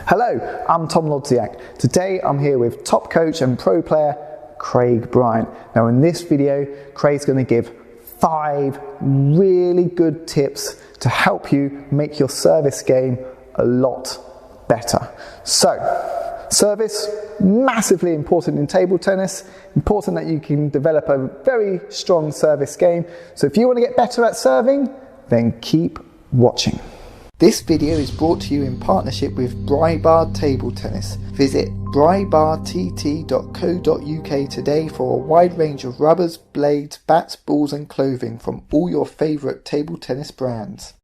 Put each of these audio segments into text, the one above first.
Hello, I'm Tom Lodziak. Today I'm here with top coach and pro player Craig Bryant. Now in this video, Craig's going to give 5 really good tips to help you make your service game a lot better. So, service, massively important in table tennis. Important that you can develop a very strong service game. So if you want to get better at serving, then keep watching. This video is brought to you in partnership with Brybar Table Tennis. Visit brybartt.co.uk today for a wide range of rubbers, blades, bats, balls and clothing from all your favourite table tennis brands.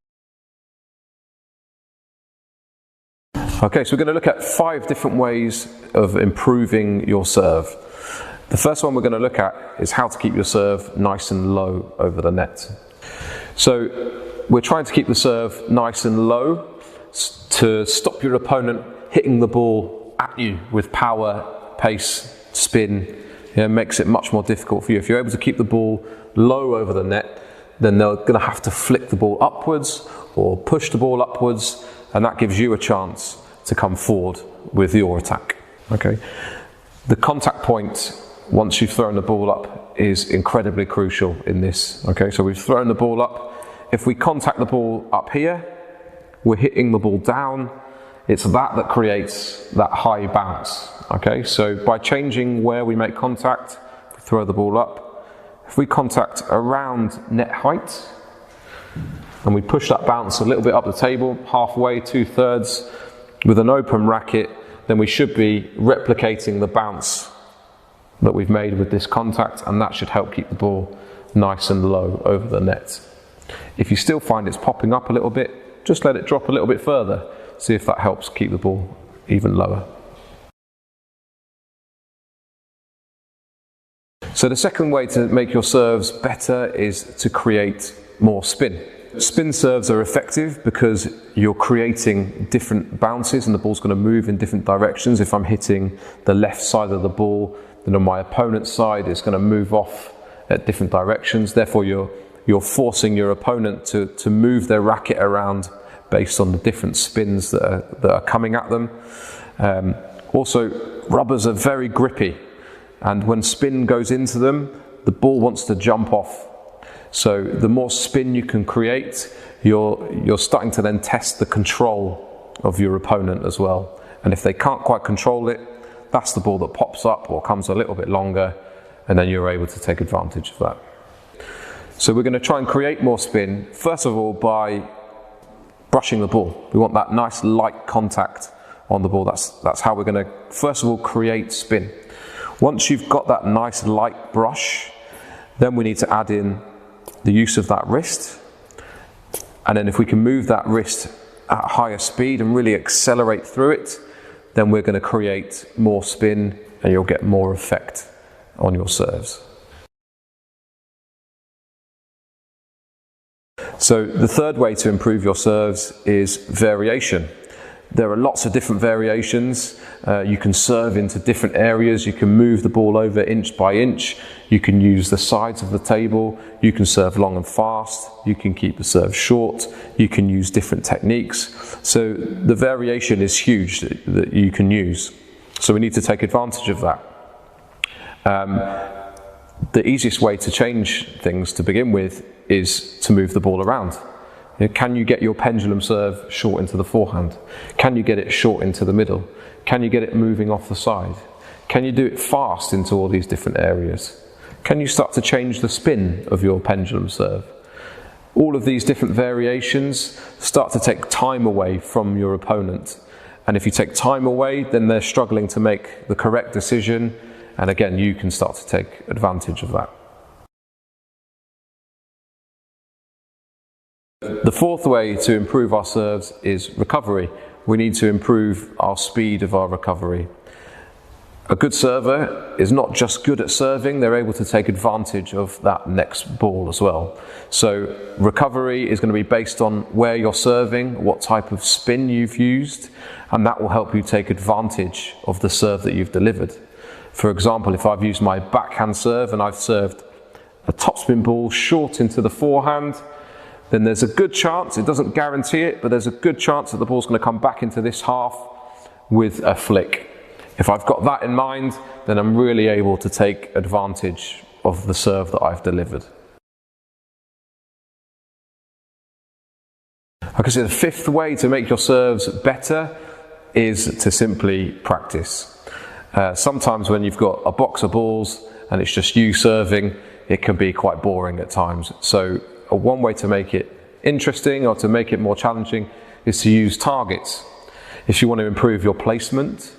Okay, so we're going to look at 5 different ways of improving your serve. The first one we're going to look at is how to keep your serve nice and low over the net. So we're trying to keep the serve nice and low to stop your opponent hitting the ball at you with power, pace, spin. It makes it much more difficult for you. If you're able to keep the ball low over the net, then they're going to have to flick the ball upwards or push the ball upwards, and that gives you a chance to come forward with your attack. Okay. The contact point, once you've thrown the ball up, is incredibly crucial in this. Okay, so we've thrown the ball up. If we contact the ball up here, we're hitting the ball down. It's that creates that high bounce. Okay, so by changing where we make contact, we throw the ball up. If we contact around net height, and we push that bounce a little bit up the table, halfway, 2/3, with an open racket, then we should be replicating the bounce that we've made with this contact, and that should help keep the ball nice and low over the net. If you still find it's popping up a little bit, just let it drop a little bit further. See if that helps keep the ball even lower. So the second way to make your serves better is to create more spin. Spin serves are effective because you're creating different bounces and the ball's going to move in different directions. If I'm hitting the left side of the ball, then on my opponent's side it's going to move off at different directions. Therefore you're forcing your opponent to move their racket around based on the different spins that are coming at them. Also, rubbers are very grippy, and when spin goes into them, the ball wants to jump off. So the more spin you can create, you're starting to then test the control of your opponent as well. And if they can't quite control it, that's the ball that pops up or comes a little bit longer, and then you're able to take advantage of that. So we're going to try and create more spin, first of all by brushing the ball. We want that nice light contact on the ball. That's how we're going to, first of all, create spin. Once you've got that nice light brush, then we need to add in the use of that wrist. And then if we can move that wrist at higher speed and really accelerate through it, then we're going to create more spin and you'll get more effect on your serves. So the third way to improve your serves is variation. There are lots of different variations. You can serve into different areas. You can move the ball over inch by inch. You can use the sides of the table. You can serve long and fast. You can keep the serve short. You can use different techniques. So the variation is huge that you can use. So we need to take advantage of that. The easiest way to change things to begin with is to move the ball around. Can you get your pendulum serve short into the forehand? Can you get it short into the middle? Can you get it moving off the side? Can you do it fast into all these different areas? Can you start to change the spin of your pendulum serve? All of these different variations start to take time away from your opponent. And if you take time away, then they're struggling to make the correct decision. And again, you can start to take advantage of that. The fourth way to improve our serves is recovery. We need to improve our speed of our recovery. A good server is not just good at serving, they're able to take advantage of that next ball as well. So recovery is going to be based on where you're serving, what type of spin you've used, and that will help you take advantage of the serve that you've delivered. For example, if I've used my backhand serve and I've served a topspin ball short into the forehand, then there's a good chance, it doesn't guarantee it, but there's a good chance that the ball's going to come back into this half with a flick. If I've got that in mind, then I'm really able to take advantage of the serve that I've delivered. Okay, so the fifth way to make your serves better is to simply practice. Sometimes when you've got a box of balls and it's just you serving, it can be quite boring at times. So one way to make it interesting or to make it more challenging is to use targets. If you want to improve your placement,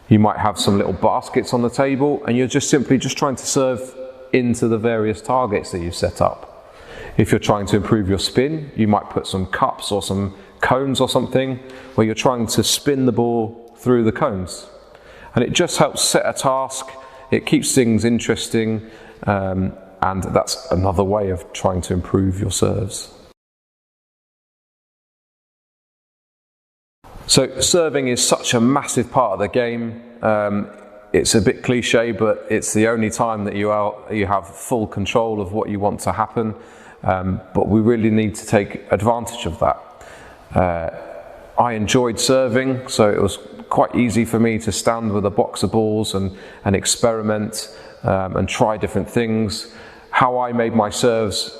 you might have some little baskets on the table and you're just simply trying to serve into the various targets that you've set up. If you're trying to improve your spin, you might put some cups or some cones or something where you're trying to spin the ball through the cones. And it just helps set a task, it keeps things interesting, and that's another way of trying to improve your serves. So serving is such a massive part of the game. It's a bit cliche, but it's the only time that you have full control of what you want to happen. But we really need to take advantage of that. I enjoyed serving, so it was quite easy for me to stand with a box of balls and experiment and try different things. How I made my serves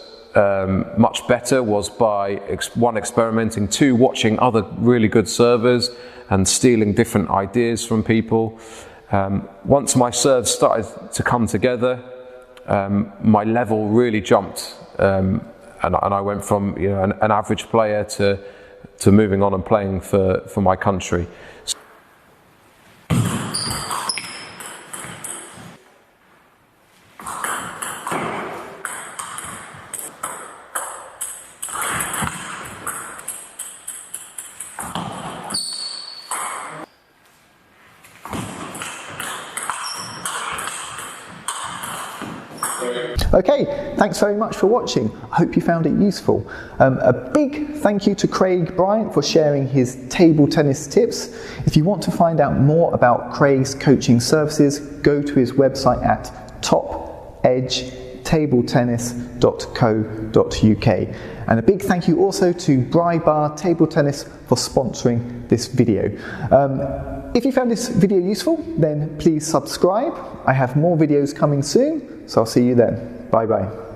much better was by one, experimenting, two, watching other really good servers and stealing different ideas from people. Once my serves started to come together, my level really jumped, and I went from an average player to moving on and playing for my country. Okay, thanks very much for watching. I hope you found it useful. A big thank you to Craig Bryant for sharing his table tennis tips. If you want to find out more about Craig's coaching services, go to his website at topedgetabletennis.co.uk. And a big thank you also to Bry Bar Table Tennis for sponsoring this video. If you found this video useful, then please subscribe. I have more videos coming soon, so I'll see you then. Bye bye.